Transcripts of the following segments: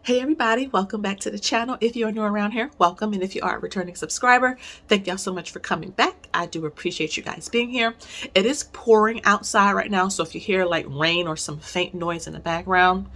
Hey everybody, welcome back to the channel. If you're new around here, welcome. And if you are a returning subscriber, thank y'all so much for coming back. I do appreciate you guys being here. It is pouring outside right now, so if you hear like rain or some faint noise in the background,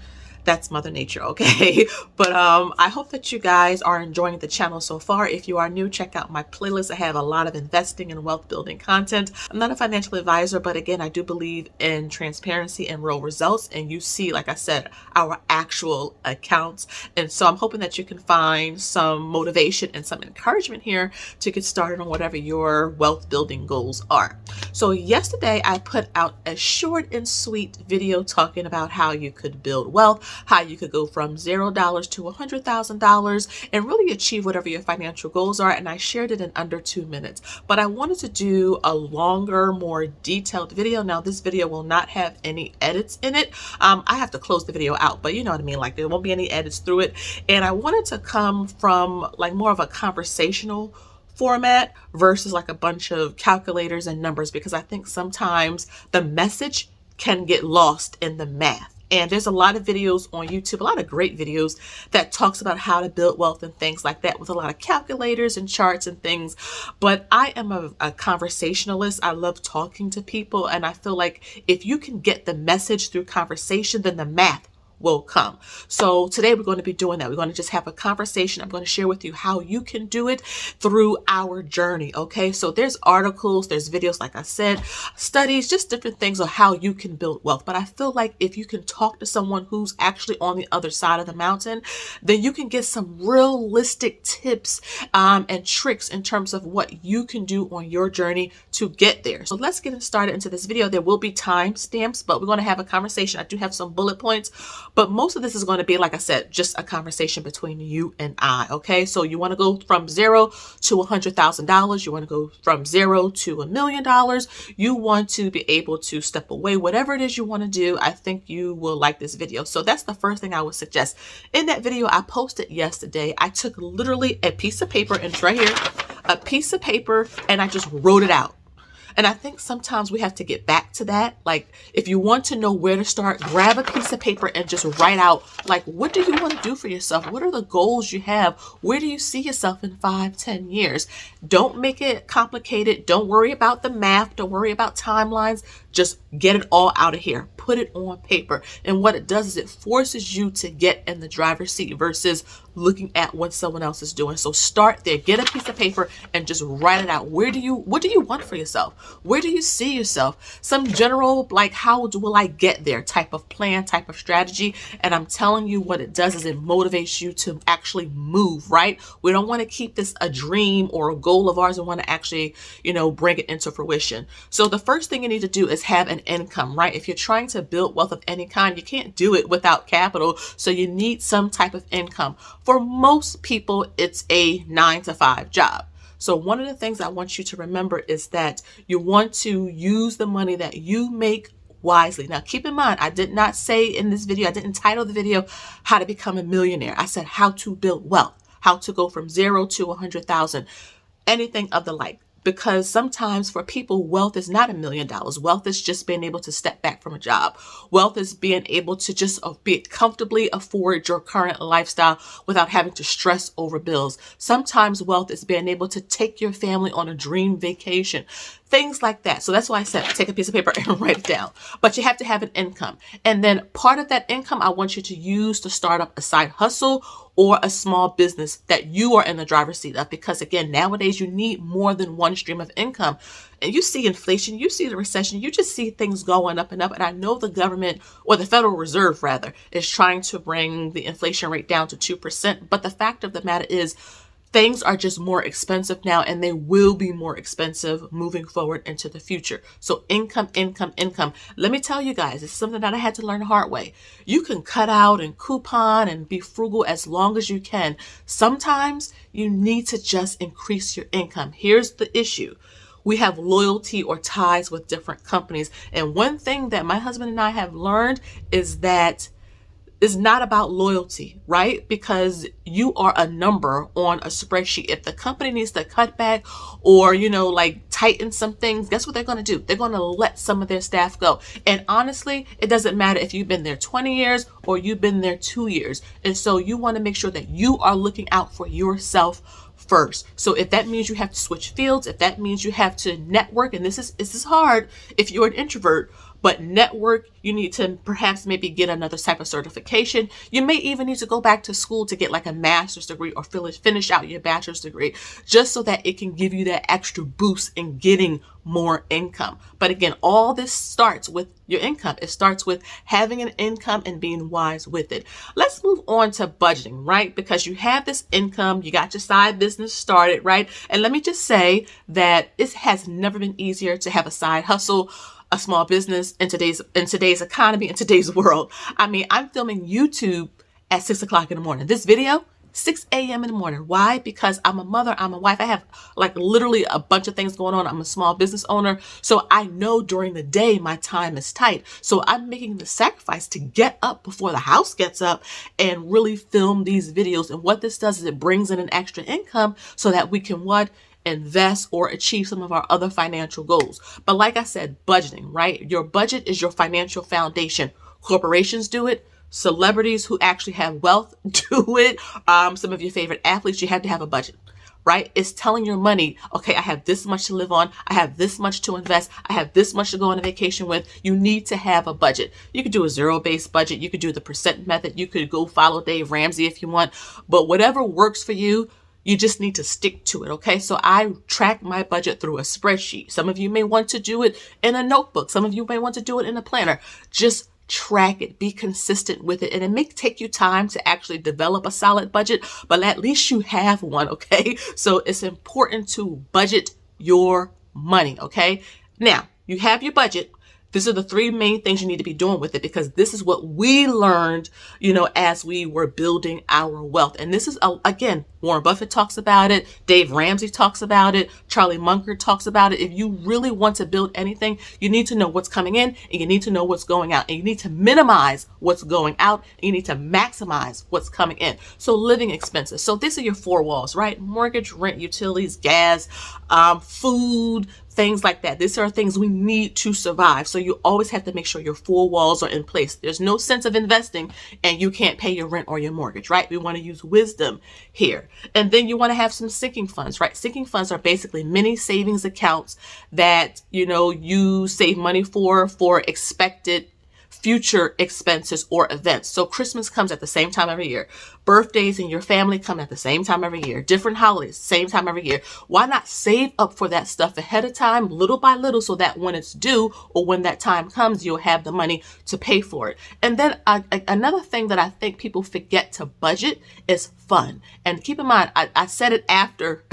that's Mother Nature, okay? But I hope that you guys are enjoying the channel so far. If you are new, check out my playlist. I have a lot of investing and wealth building content. I'm not a financial advisor, but again, I do believe in transparency and real results. And you see, like I said, our actual accounts. And so I'm hoping that you can find some motivation and some encouragement here to get started on whatever your wealth building goals are. So yesterday I put out a short and sweet video talking about how you could build wealth, how you could go from $0 to $100,000 and really achieve whatever your financial goals are. And I shared it in under 2 minutes, but I wanted to do a longer, more detailed video. Now this video will not have any edits in it. I have to close the video out, but you know what I mean? Like there won't be any edits through it. And I wanted to come from like more of a conversational format versus like a bunch of calculators and numbers, because I think sometimes the message can get lost in the math. And there's a lot of videos on YouTube, a lot of great videos that talks about how to build wealth and things like that with a lot of calculators and charts and things. But I am a conversationalist. I love talking to people. And I feel like if you can get the message through conversation, then the math will come. So today we're going to be doing that. We're going to just have a conversation. I'm going to share with you how you can do it through our journey. Okay. So there's articles, there's videos, like I said, studies, just different things on how you can build wealth. But I feel like if you can talk to someone who's actually on the other side of the mountain, then you can get some realistic tips and tricks in terms of what you can do on your journey to get there. So let's get started into this video. There will be time stamps, but we're going to have a conversation. I do have some bullet points, but most of this is going to be, like I said, just a conversation between you and I. Okay. So you want to go from $0 to $100,000. You want to go from $0 to $1 million. You want to be able to step away, whatever it is you want to do. I think you will like this video. So that's the first thing I would suggest. In that video I posted yesterday, I took literally a piece of paper, and it's right here, a piece of paper, and I just wrote it out. And I think sometimes we have to get back to that. Like if you want to know where to start, grab a piece of paper and just write out, like, what do you want to do for yourself? What are the goals you have? Where do you see yourself in 5-10 years? Don't make it complicated. Don't worry about the math. Don't worry about timelines. Just get it all out of here. Put it on paper. And what it does is it forces you to get in the driver's seat versus looking at what someone else is doing. So start there. Get a piece of paper and just write it out. What do you want for yourself? Where do you see yourself? Some general, like, how will I get there type of plan, type of strategy. And I'm telling you, what it does is it motivates you to actually move, right? We don't want to keep this a dream or a goal of ours. We want to actually, bring it into fruition. So the first thing you need to do is have an income, right? If you're trying to build wealth of any kind, you can't do it without capital. So you need some type of income. For most people, it's a 9-to-5 job. So one of the things I want you to remember is that you want to use the money that you make wisely. Now, keep in mind, I did not say in this video, I didn't title the video, how to become a millionaire. I said how to build wealth, how to go from $0 to 100,000, anything of the like. Because sometimes for people, wealth is not $1 million. Wealth is just being able to step back from a job. Wealth is being able to just comfortably afford your current lifestyle without having to stress over bills. Sometimes wealth is being able to take your family on a dream vacation. Things like that. So that's why I said take a piece of paper and write it down. But you have to have an income. And then part of that income, I want you to use to start up a side hustle or a small business that you are in the driver's seat of. Because again, nowadays you need more than one stream of income. And you see inflation, you see the recession, you just see things going up and up. And I know the government, or the Federal Reserve rather, is trying to bring the inflation rate down to 2%. But the fact of the matter is, things are just more expensive now, and they will be more expensive moving forward into the future. So income. Let me tell you guys, it's something that I had to learn the hard way. You can cut out and coupon and be frugal as long as you can. Sometimes you need to just increase your income. Here's the issue. We have loyalty or ties with different companies. And one thing that my husband and I have learned is that is not about loyalty, right? Because you are a number on a spreadsheet. If the company needs to cut back or, like tighten some things, guess what they're going to do? They're going to let some of their staff go. And honestly, it doesn't matter if you've been there 20 years or you've been there 2 years. And so you want to make sure that you are looking out for yourself first. So if that means you have to switch fields, if that means you have to network, and this is hard if you're an introvert, but network, you need to perhaps maybe get another type of certification. You may even need to go back to school to get like a master's degree or finish out your bachelor's degree, just so that it can give you that extra boost in getting more income. But again, all this starts with your income. It starts with having an income and being wise with it. Let's move on to budgeting, right? Because you have this income, you got your side business started, right? And let me just say that it has never been easier to have a side hustle, a small business in today's economy, in today's world. I mean, I'm filming YouTube at 6 o'clock in the morning. This video, 6 a.m. in the morning. Why? Because I'm a mother, I'm a wife. I have like literally a bunch of things going on. I'm a small business owner. So I know during the day my time is tight. So I'm making the sacrifice to get up before the house gets up and really film these videos. And what this does is it brings in an extra income so that we can invest or achieve some of our other financial goals. But like I said, budgeting, right? Your budget is your financial foundation. Corporations do it. Celebrities who actually have wealth do it. Some of your favorite athletes, you have to have a budget, right? It's telling your money, okay, I have this much to live on. I have this much to invest. I have this much to go on a vacation with. You need to have a budget. You could do a zero-based budget. You could do the percent method. You could go follow Dave Ramsey if you want, but whatever works for you, you just need to stick to it, okay? So I track my budget through a spreadsheet. Some of you may want to do it in a notebook. Some of you may want to do it in a planner. Just track it, be consistent with it. And it may take you time to actually develop a solid budget, but at least you have one, okay? So it's important to budget your money, okay? Now, you have your budget. These are the 3 main things you need to be doing with it, because this is what we learned, as we were building our wealth. And this is, again, Warren Buffett talks about it. Dave Ramsey talks about it. Charlie Munger talks about it. If you really want to build anything, you need to know what's coming in and you need to know what's going out. And you need to minimize what's going out and you need to maximize what's coming in. So living expenses. So these are your 4 walls, right? Mortgage, rent, utilities, gas, food, things like that. These are things we need to survive. So you always have to make sure your 4 walls are in place. There's no sense of investing and you can't pay your rent or your mortgage, right? We want to use wisdom here. And then you want to have some sinking funds, right? Sinking funds are basically mini savings accounts that, you save money for expected future expenses or events. So Christmas comes at the same time every year. Birthdays in your family come at the same time every year. Different holidays, same time every year. Why not save up for that stuff ahead of time, little by little, so that when it's due or when that time comes, you'll have the money to pay for it. And then another thing that I think people forget to budget is fun. And keep in mind, I said it after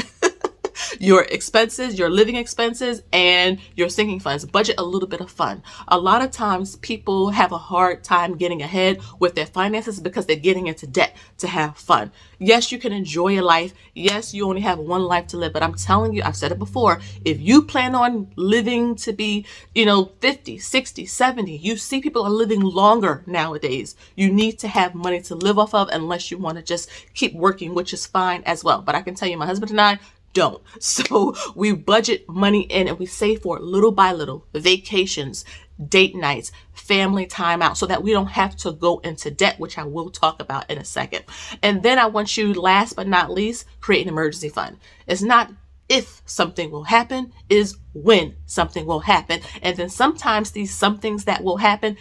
your expenses, your living expenses, and your sinking funds. Budget a little bit of fun. A lot of times people have a hard time getting ahead with their finances because they're getting into debt to have fun. Yes, you can enjoy your life. Yes, you only have one life to live, but I'm telling you, I've said it before, if you plan on living to be, 50, 60, 70, you see people are living longer nowadays. You need to have money to live off of unless you want to just keep working, which is fine as well. But I can tell you, my husband and I don't. So we budget money in and we save for it little by little. Vacations, date nights, family time out, so that we don't have to go into debt, which I will talk about in a second. And then I want you, last but not least, create an emergency fund. It's not if something will happen, is when something will happen. And then sometimes these some things that will happen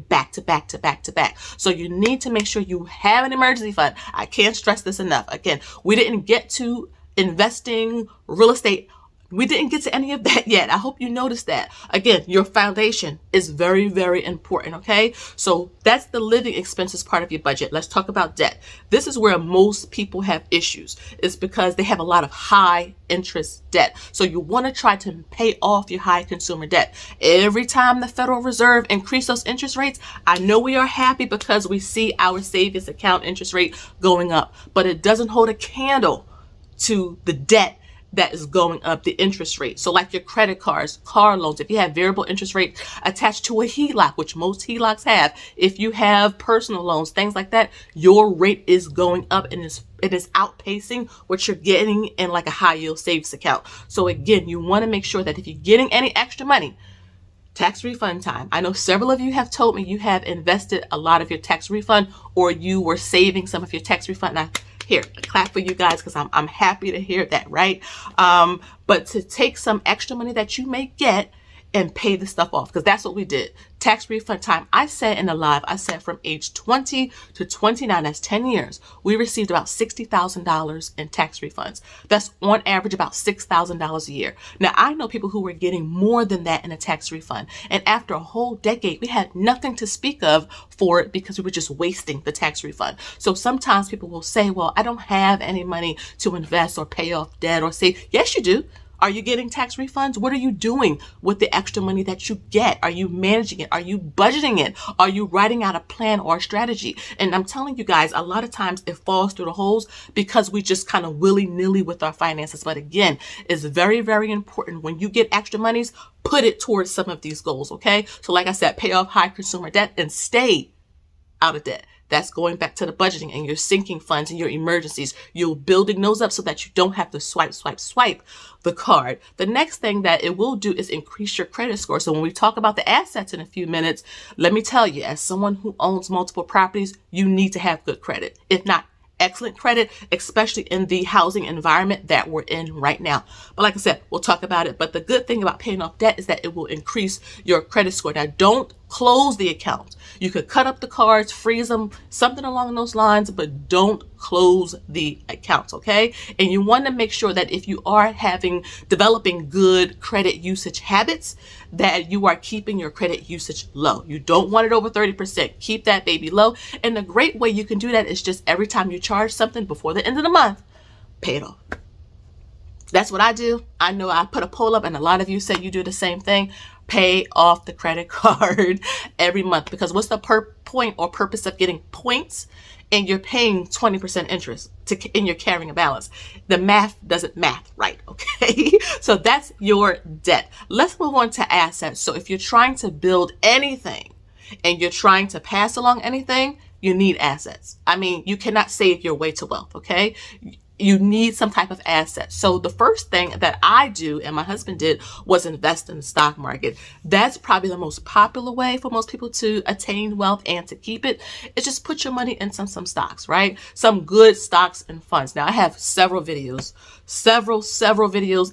back to back to back to back. So you need to make sure you have an emergency fund. I can't stress this enough. Again, we didn't get to investing, real estate. We didn't get to any of that yet. I hope you noticed that. Again, your foundation is very, very important, okay? So that's the living expenses part of your budget. Let's talk about debt. This is where most people have issues. It's because they have a lot of high interest debt. So you want to try to pay off your high consumer debt. Every time the Federal Reserve increase those interest rates, I know we are happy because we see our savings account interest rate going up, but it doesn't hold a candle to the debt that is going up, the interest rate. So like your credit cards, car loans, if you have variable interest rate attached to a HELOC, which most HELOCs have, if you have personal loans, things like that, your rate is going up and it is outpacing what you're getting in like a high yield savings account. So again, you want to make sure that if you're getting any extra money, tax refund time. I know several of you have told me you have invested a lot of your tax refund, or you were saving some of your tax refund. Now, here, a clap for you guys, because I'm happy to hear that, right? But to take some extra money that you may get and pay the stuff off, because that's what we did. Tax refund time. I said in the live, I said from age 20 to 29, that's 10 years, we received about $60,000 in tax refunds. That's on average about $6,000 a year. Now, I know people who were getting more than that in a tax refund. And after a whole decade, we had nothing to speak of for it because we were just wasting the tax refund. So sometimes people will say, well, I don't have any money to invest or pay off debt or save. Yes, you do. Are you getting tax refunds? What are you doing with the extra money that you get? Are you managing it? Are you budgeting it? Are you writing out a plan or a strategy? And I'm telling you guys, a lot of times it falls through the holes because we just kind of willy-nilly with our finances. But again, it's very, very important when you get extra monies, put it towards some of these goals, okay? So like I said, pay off high consumer debt and stay out of debt. That's going back to the budgeting and your sinking funds and your emergencies. You're building those up so that you don't have to swipe the card. The next thing that it will do is increase your credit score. So when we talk about the assets in a few minutes, let me tell you, as someone who owns multiple properties, you need to have good credit. If not excellent credit, especially in the housing environment that we're in right now. But like I said, we'll talk about it. But the good thing about paying off debt is that it will increase your credit score. Now, don't close the account. You could cut up the cards, freeze them, something along those lines, but don't close the accounts, okay? And you want to make sure that if you are developing good credit usage habits, that you are keeping your credit usage low. You don't want it over 30%. Keep that baby low. And the great way you can do that is just every time you charge something before the end of the month, pay it off. That's what I do. I know I put a poll up and a lot of you said you do the same thing. Pay off the credit card every month, because what's the point or purpose of getting points and you're paying 20% interest and you're carrying a balance? The math doesn't math right, okay? So that's your debt. Let's move on to assets. So if you're trying to build anything and you're trying to pass along anything, you need assets. I mean, you cannot save your way to wealth, okay? You need some type of asset. So the first thing that I do and my husband did was invest in the stock market. That's probably the most popular way for most people to attain wealth and to keep it. It's just put your money in some stocks, right? Some good stocks and funds. Now I have several videos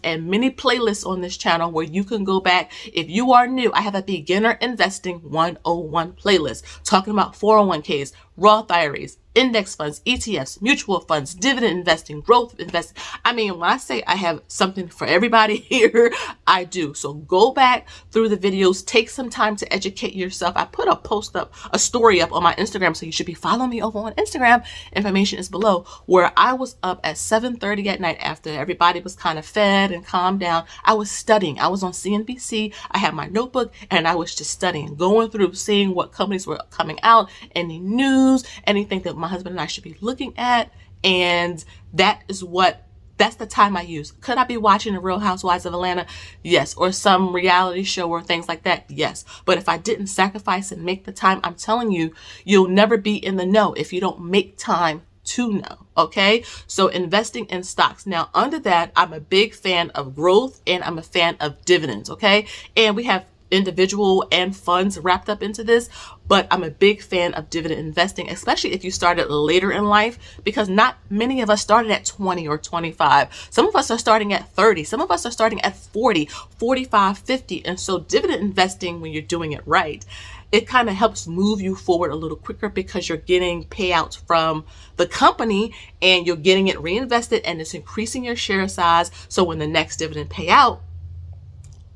and many playlists on this channel where you can go back. If you are new, I have a beginner investing 101 playlist talking about 401ks, Roth IRAs, index funds, ETFs, mutual funds, dividend investing, growth investing. I mean, when I say I have something for everybody here, I do. So go back through the videos, take some time to educate yourself. I put a story up on my Instagram, so you should be following me over on Instagram. Information is below, where I was up at 7:30 at night after everybody was kind of fed and calmed down. I was studying. I was on CNBC. I had my notebook and I was just studying, going through, seeing what companies were coming out, any news, anything that my husband and I should be looking at. And that's the time I use. Could I be watching the Real Housewives of Atlanta? Yes. Or some reality show or things like that? Yes. But if I didn't sacrifice and make the time, I'm telling you, you'll never be in the know if you don't make time to know. Okay. So investing in stocks. Now under that, I'm a big fan of growth and I'm a fan of dividends. Okay. And we have individual and funds wrapped up into this, but I'm a big fan of dividend investing, especially if you started later in life, because not many of us started at 20 or 25. Some of us are starting at 30. Some of us are starting at 40, 45, 50. And so dividend investing, when you're doing it right, it kind of helps move you forward a little quicker because you're getting payouts from the company and you're getting it reinvested and it's increasing your share size. So when the next dividend payout,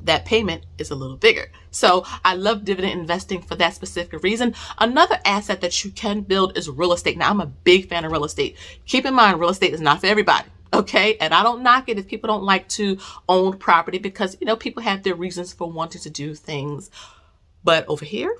that payment is a little bigger. So I love dividend investing for that specific reason. Another asset that you can build is real estate. Now, I'm a big fan of real estate. Keep in mind, real estate is not for everybody. Okay. And I don't knock it if people don't like to own property, because, you know, people have their reasons for wanting to do things. But over here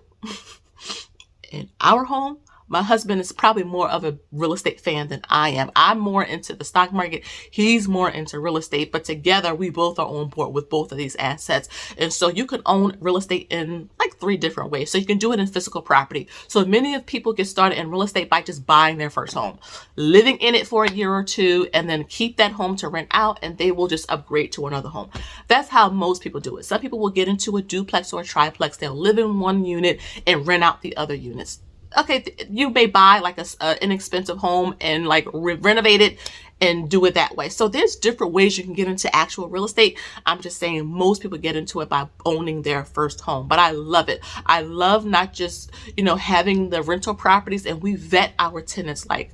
in our home, My husband is probably more of a real estate fan than I am. I'm more into the stock market. He's more into real estate, but together we both are on board with both of these assets. And so you can own real estate in like 3 different ways. So you can do it in physical property. So many of people get started in real estate by just buying their first home, living in it for a year or two, and then keep that home to rent out, and they will just upgrade to another home. That's how most people do it. Some people will get into a duplex or a triplex. They'll live in one unit and rent out the other units. Okay, you may buy like an inexpensive home and like renovate it and do it that way. So there's different ways you can get into actual real estate. I'm just saying most people get into it by owning their first home, but I love it. I love not just, having the rental properties, and we vet our tenants like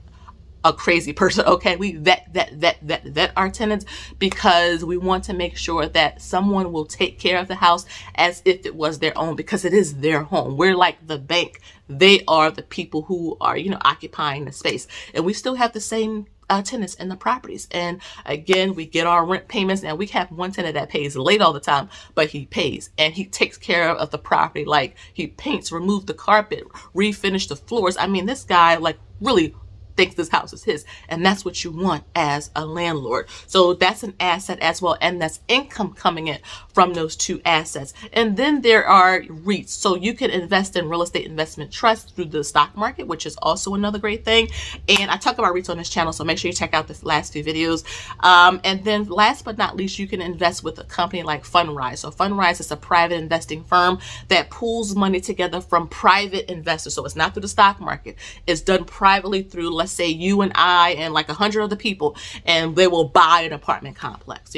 a crazy person. Okay, we vet our tenants because we want to make sure that someone will take care of the house as if it was their own, because it is their home. We're like the bank. They are the people who are, occupying the space, and we still have the same tenants in the properties. And again, we get our rent payments. Now we have one tenant that pays late all the time, but he pays and he takes care of the property. Like he paints, remove the carpet, refinish the floors. I mean, this guy like really thinks this house is his, and that's what you want as a landlord. So that's an asset as well, and that's income coming in from those 2 assets. And then there are REITs. So you can invest in real estate investment trusts through the stock market, which is also another great thing. And I talk about REITs on this channel, so make sure you check out the last few videos. And then last but not least, you can invest with a company like Fundrise. So Fundrise is a private investing firm that pools money together from private investors. So it's not through the stock market. It's done privately through, let's say you and I and like 100 other people, and they will buy an apartment complex.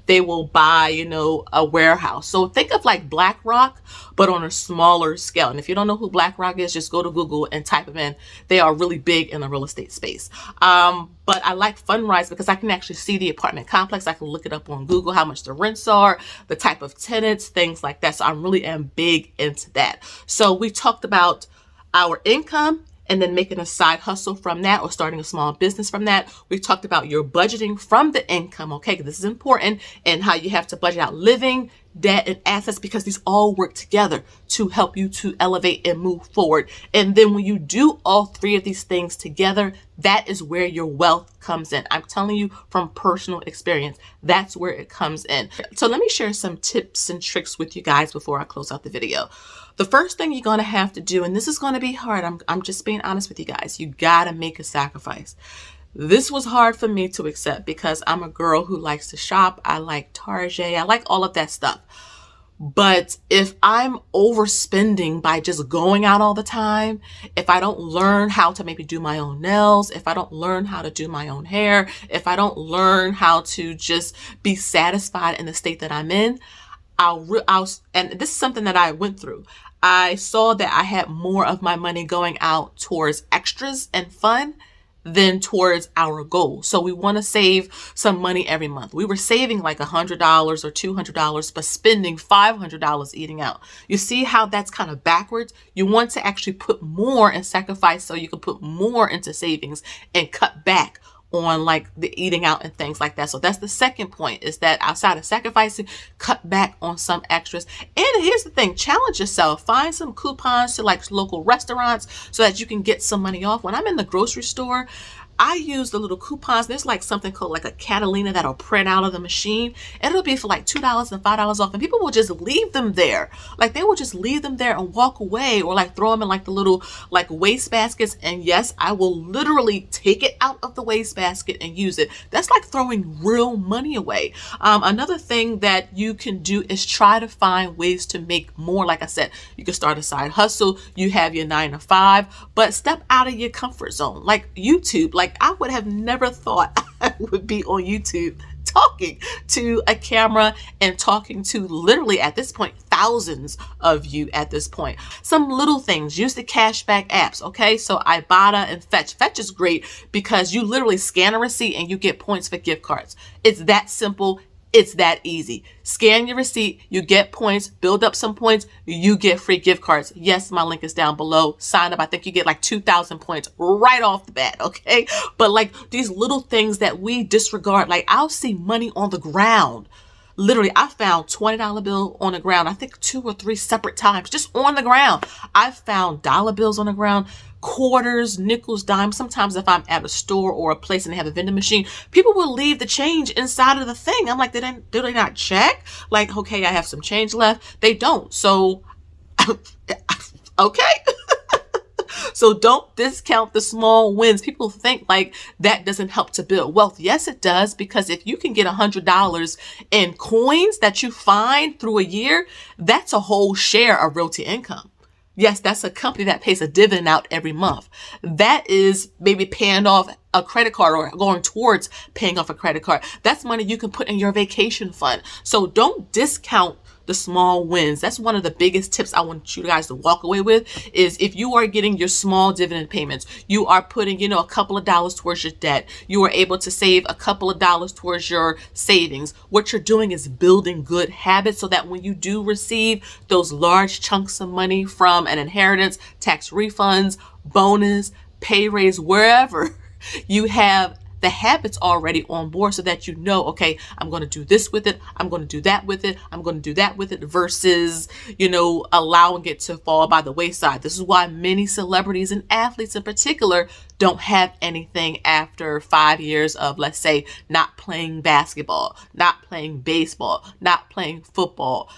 They will buy, a warehouse. So think of like BlackRock, but on a smaller scale. And if you don't know who BlackRock is, just go to Google and type them in. They are really big in the real estate space. But I like Fundrise because I can actually see the apartment complex. I can look it up on Google, how much the rents are, the type of tenants, things like that. So I really am big into that. So we talked about our income, and then making a side hustle from that, or starting a small business from that. We talked about your budgeting from the income, okay? This is important, and how you have to budget out living, debt, and assets, because these all work together to help you to elevate and move forward. And then when you do all 3 of these things together, that is where your wealth comes in. I'm telling you from personal experience, that's where it comes in. So let me share some tips and tricks with you guys before I close out the video. The first thing you're going to have to do, and this is going to be hard, I'm just being honest with you guys, you got to make a sacrifice. This was hard for me to accept because I'm a girl who likes to shop. I like Target. I like all of that stuff. But if I'm overspending by just going out all the time, if I don't learn how to maybe do my own nails, if I don't learn how to do my own hair, if I don't learn how to just be satisfied in the state that I'm in, and this is something that I went through. I saw that I had more of my money going out towards extras and fun than towards our goal. So we want to save some money every month. We were saving like $100 or $200, but spending $500 eating out. You see how that's kind of backwards? You want to actually put more and sacrifice so you can put more into savings and cut back on like the eating out and things like that. So that's the second point, is that outside of sacrificing, cut back on some extras. And here's the thing, challenge yourself. Find some coupons to like local restaurants so that you can get some money off. When I'm in the grocery store, I use the little coupons. There's like something called like a Catalina that'll print out of the machine. And it'll be for like $2 and $5 off. And people will just leave them there. Like they will just leave them there and walk away, or like throw them in like the little like waste baskets. And yes, I will literally take it out of the waste basket and use it. That's like throwing real money away. Another thing that you can do is try to find ways to make more. Like I said, you can start a side hustle. You have your 9 to 5, but step out of your comfort zone. Like YouTube, like I would have never thought I would be on YouTube talking to a camera and talking to literally at this point thousands of you at this point. Some little things, use the cashback apps. Okay, so Ibotta and Fetch. Fetch is great because you literally scan a receipt and you get points for gift cards. It's that simple. It's that easy. Scan your receipt, you get points, build up some points, you get free gift cards. Yes, my link is down below. Sign up. I think you get like 2,000 points right off the bat, okay? But like these little things that we disregard, like I'll see money on the ground. Literally, I found $20 bill on the ground, I think 2 or 3 separate times, just on the ground. I found dollar bills on the ground, quarters, nickels, dimes. Sometimes if I'm at a store or a place and they have a vending machine, people will leave the change inside of the thing. I'm like, do they not check? Like, okay, I have some change left. They don't. So, okay. So don't discount the small wins. People think like that doesn't help to build wealth. Yes, it does, because if you can get $100 in coins that you find through a year, that's a whole share of realty income. Yes, that's a company that pays a dividend out every month. That is maybe paying off a credit card or going towards paying off a credit card. That's money you can put in your vacation fund. So don't discount the small wins. That's one of the biggest tips I want you guys to walk away with, is if you are getting your small dividend payments, you are putting, a couple of dollars towards your debt, you are able to save a couple of dollars towards your savings. What you're doing is building good habits so that when you do receive those large chunks of money from an inheritance, tax refunds, bonus, pay raise, wherever, you have the habits already on board so that okay, I'm going to do this with it, I'm going to do that with it, I'm going to do that with it, versus, allowing it to fall by the wayside. This is why many celebrities and athletes in particular don't have anything after 5 years of, let's say, not playing basketball, not playing baseball, not playing football,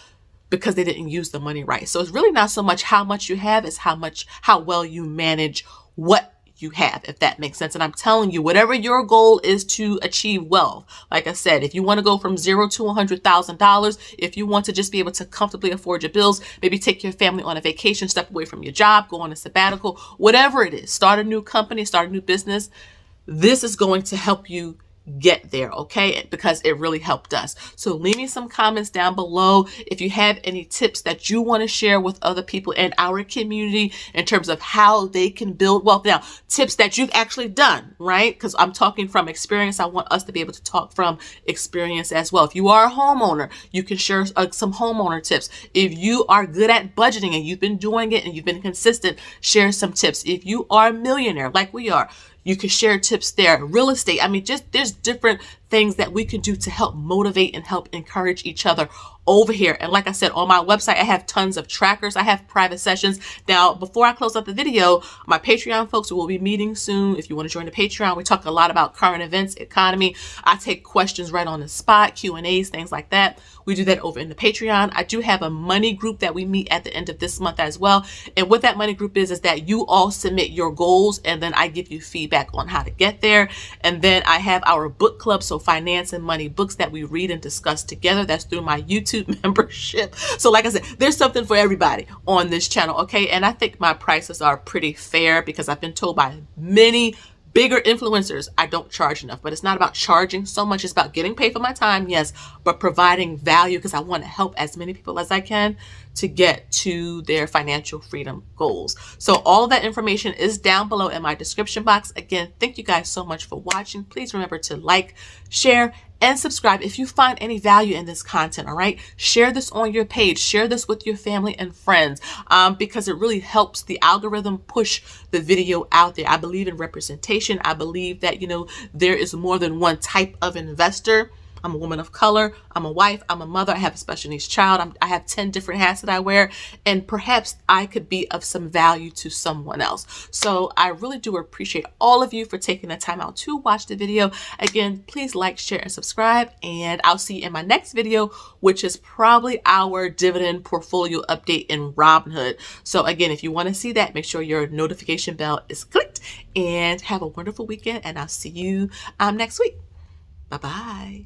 because they didn't use the money right. So it's really not so much how much you have, it's how well you manage what you have, if that makes sense. And I'm telling you, whatever your goal is to achieve wealth, like I said, if you want to go from $0 to $100,000, if you want to just be able to comfortably afford your bills, maybe take your family on a vacation, step away from your job, go on a sabbatical, whatever it is, start a new company, start a new business, this is going to help you get there, okay? Because it really helped us. So leave me some comments down below if you have any tips that you want to share with other people in our community in terms of how they can build wealth. Now, tips that you've actually done, right? Because I'm talking from experience. I want us to be able to talk from experience as well. If you are a homeowner, you can share some homeowner tips. If you are good at budgeting and you've been doing it and you've been consistent, share some tips. If you are a millionaire like we are, you can share tips there. Real estate. I mean, there's different things that we can do to help motivate and help encourage each other over here. And like I said, on my website, I have tons of trackers. I have private sessions. Now, before I close up the video, my Patreon folks will be meeting soon. If you want to join the Patreon, we talk a lot about current events, economy. I take questions right on the spot, Q&As, things like that. We do that over in the Patreon. I do have a money group that we meet at the end of this month as well. And what that money group is that you all submit your goals and then I give you feedback on how to get there. And then I have our book club, so finance and money books that we read and discuss together. That's through my YouTube membership. So like I said, there's something for everybody on this channel, okay? And I think my prices are pretty fair because I've been told by many bigger influencers I don't charge enough. But it's not about charging so much. It's about getting paid for my time, yes, but providing value because I want to help as many people as I can to get to their financial freedom goals. So all of that information is down below in my description box. Again, thank you guys so much for watching. Please remember to like, share, and subscribe if you find any value in this content, all right? Share this on your page. Share this with your family and friends because it really helps the algorithm push the video out there. I believe in representation. I believe that, there is more than one type of investor. I'm a woman of color. I'm a wife. I'm a mother. I have a special needs child. I have 10 different hats that I wear, and perhaps I could be of some value to someone else. So I really do appreciate all of you for taking the time out to watch the video. Again, please like, share, and subscribe, and I'll see you in my next video, which is probably our dividend portfolio update in Robinhood. So again, if you want to see that, make sure your notification bell is clicked, and have a wonderful weekend, and I'll see you next week. Bye-bye.